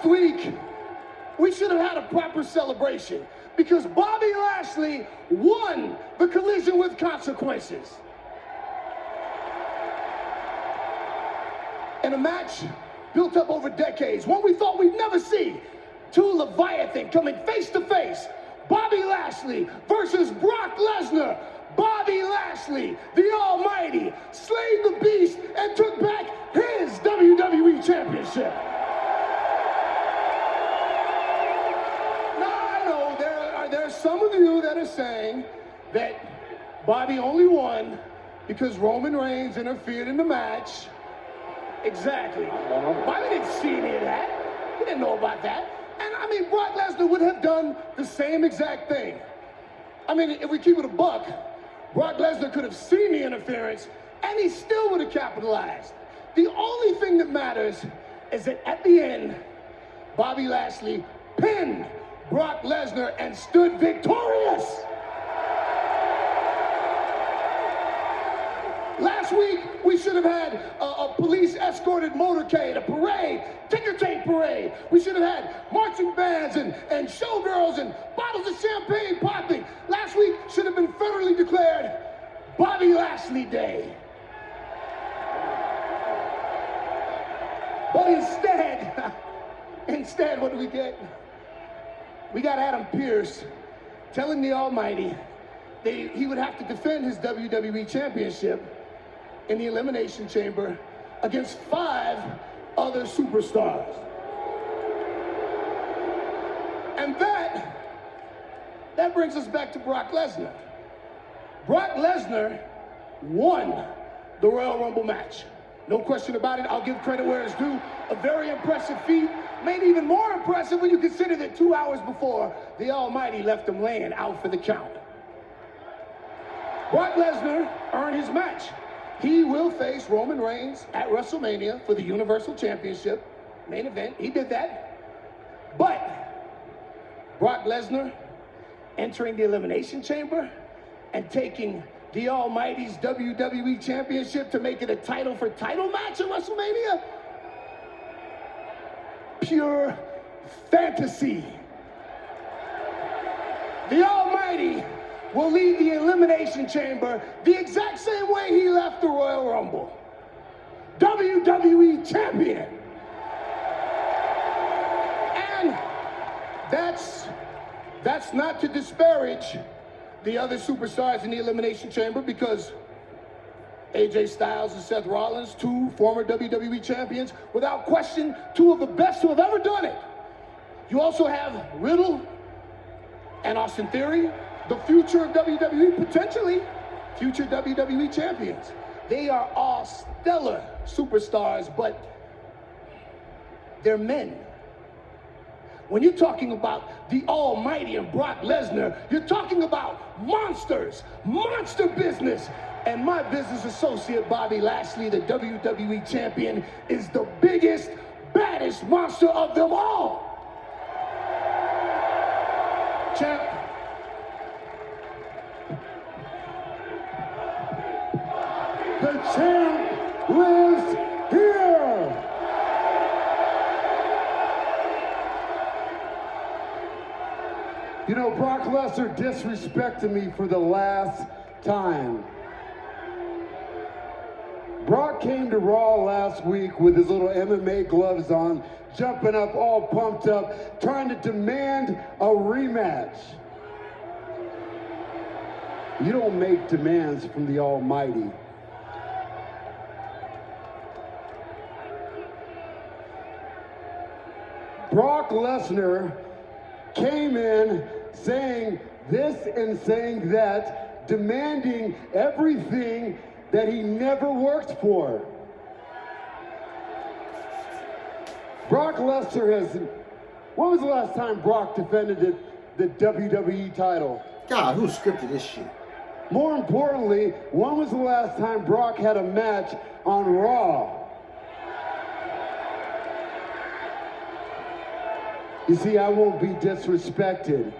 Last week, we should have had a proper celebration because Bobby Lashley won the Collision with Consequences. In a match built up over decades, one we thought we'd never see, two Leviathan coming face to face, Bobby Lashley versus Brock Lesnar. Bobby Lashley, the Almighty, slayed the beast and took back his WWE Championship. Now I know there are some of you that are saying that Bobby only won because Roman Reigns interfered in the match. Exactly. Bobby didn't see any of that. He didn't know about that. And I mean, Brock Lesnar would have done the same exact thing. I mean, if we keep it a buck, Brock Lesnar could have seen the interference and he still would have capitalized. The only thing that matters is that at the end, Bobby Lashley pinned Brock Lesnar and stood victorious. Last week, we should have had a police-escorted motorcade, a parade, ticker tape parade. We should have had marching bands and showgirls and bottles of champagne popping. Last week should have been federally declared Bobby Lashley Day. But instead, what do we get? We got Adam Pearce telling the Almighty that he would have to defend his WWE Championship in the Elimination Chamber against 5 other superstars. And that brings us back to Brock Lesnar. Brock Lesnar won the Royal Rumble match. No question about it. I'll give credit where it's due. A very impressive feat. Made even more impressive when you consider that 2 hours before, the Almighty left him laying out for the count. Brock Lesnar earned his match. He will face Roman Reigns at WrestleMania for the Universal Championship main event. He did that. But Brock Lesnar entering the Elimination Chamber and taking the Almighty's WWE Championship to make it a title for title match at WrestleMania? Pure fantasy. The Almighty will leave the Elimination Chamber the exact same way he left the Royal Rumble. WWE Champion. And that's not to disparage the other superstars in the Elimination Chamber, because AJ Styles and Seth Rollins, 2 former WWE champions, without question, 2 of the best who have ever done it. You also have Riddle and Austin Theory, the future of WWE, potentially future WWE champions. They are all stellar superstars, but they're men. When you're talking about the Almighty and Brock Lesnar, you're talking about monsters, monster business. And my business associate, Bobby Lashley, the WWE champion, is the biggest, baddest monster of them all. Champ. The champ lives here. You know, Brock Lesnar disrespected me for the last time. Brock came to Raw last week with his little MMA gloves on, jumping up, all pumped up, trying to demand a rematch. You don't make demands from the Almighty. Brock Lesnar came in saying this and saying that, demanding everything that he never worked for. Brock Lesnar has... When was the last time Brock defended the WWE title? God, who scripted this shit? More importantly, when was the last time Brock had a match on Raw? You see, I won't be disrespected.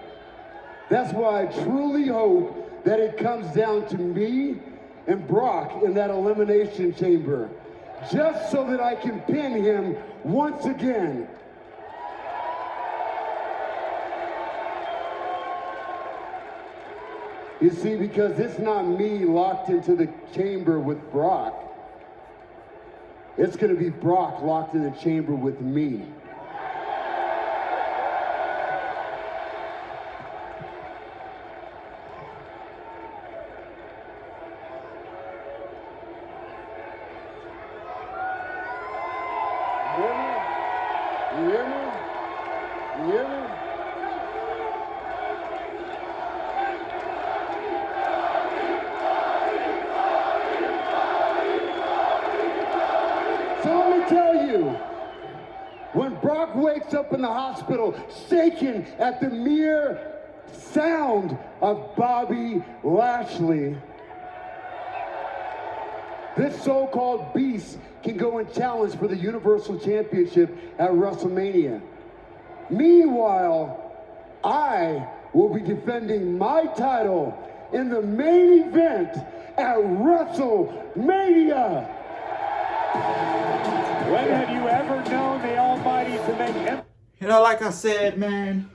That's why I truly hope that it comes down to me and Brock in that elimination chamber, just so that I can pin him once again. You see, because it's not me locked into the chamber with Brock. It's going to be Brock locked in the chamber with me. You hear me? You hear me? So let me tell you, when Brock wakes up in the hospital shaking at the mere sound of Bobby Lashley, this so-called beast can go and challenge for the Universal Championship at WrestleMania. Meanwhile, I will be defending my title in the main event at WrestleMania. When have you ever known the Almighty to make him? You know, like I said, man,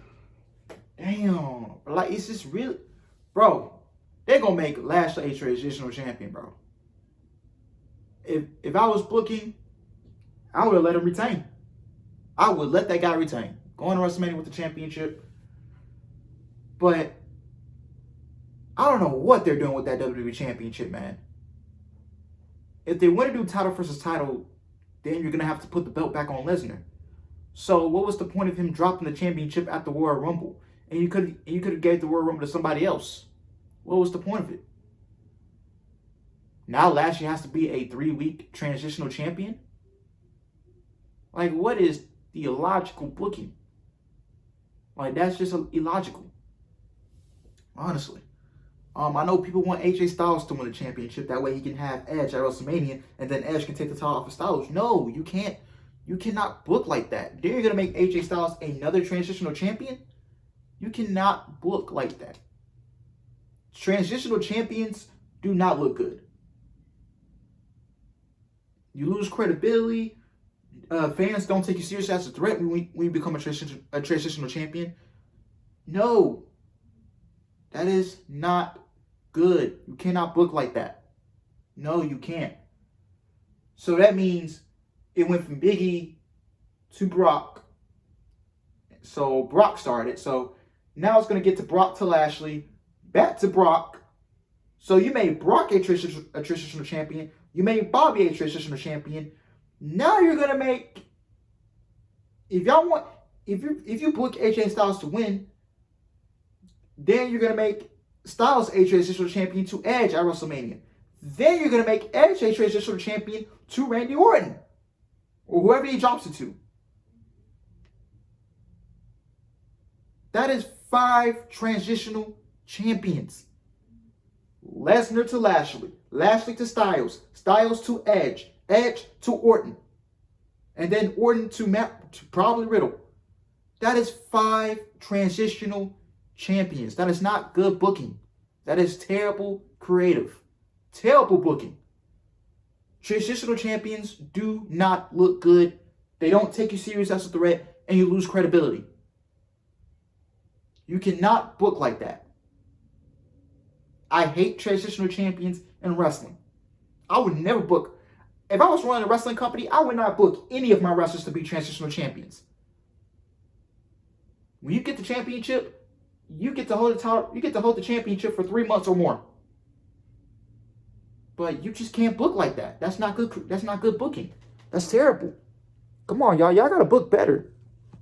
damn, like it's just really, bro, they're gonna make Lashley a transitional champion, bro. If I was booking, I would have let him retain. I would let that guy retain. Going to WrestleMania with the championship. But I don't know what they're doing with that WWE championship, man. If they want to do title versus title, then you're gonna have to put the belt back on Lesnar. So what was the point of him dropping the championship at the Royal Rumble? And you could have gave the Royal Rumble to somebody else. What was the point of it? Now Lashley has to be a 3-week transitional champion? Like, what is the illogical booking? Like, that's just illogical. Honestly. I know people want AJ Styles to win the championship. That way he can have Edge at WrestleMania, and then Edge can take the title off of Styles. No, you can't. You cannot book like that. Then you're going to make AJ Styles another transitional champion? You cannot book like that. Transitional champions do not look good. You lose credibility. Fans don't take you seriously as a threat when you become a transitional champion. No. That is not good. You cannot book like that. No, you can't. So that means it went from Big E to Brock. So Brock started. So now it's going to get to Brock to Lashley. Back to Brock. So you made Brock a transitional champion. You made Bobby a transitional champion. Now you're gonna make, if you book AJ Styles to win, then you're gonna make Styles a transitional champion to Edge at WrestleMania. Then you're gonna make Edge a transitional champion to Randy Orton, or whoever he drops it to. That is 5 transitional champions. Lesnar to Lashley, Lashley to Styles, Styles to Edge, Edge to Orton, and then Orton to probably Riddle. That is 5 transitional champions. That is not good booking. That is terrible creative. Terrible booking. Transitional champions do not look good. They don't take you serious as a threat, and you lose credibility. You cannot book like that. I hate transitional champions in wrestling. I would never book. If I was running a wrestling company, I would not book any of my wrestlers to be transitional champions. When you get the championship, you get to hold the title. You get to hold the championship for 3 months or more. But you just can't book like that. That's not good. That's not good booking. That's terrible. Come on, y'all. Y'all gotta book better.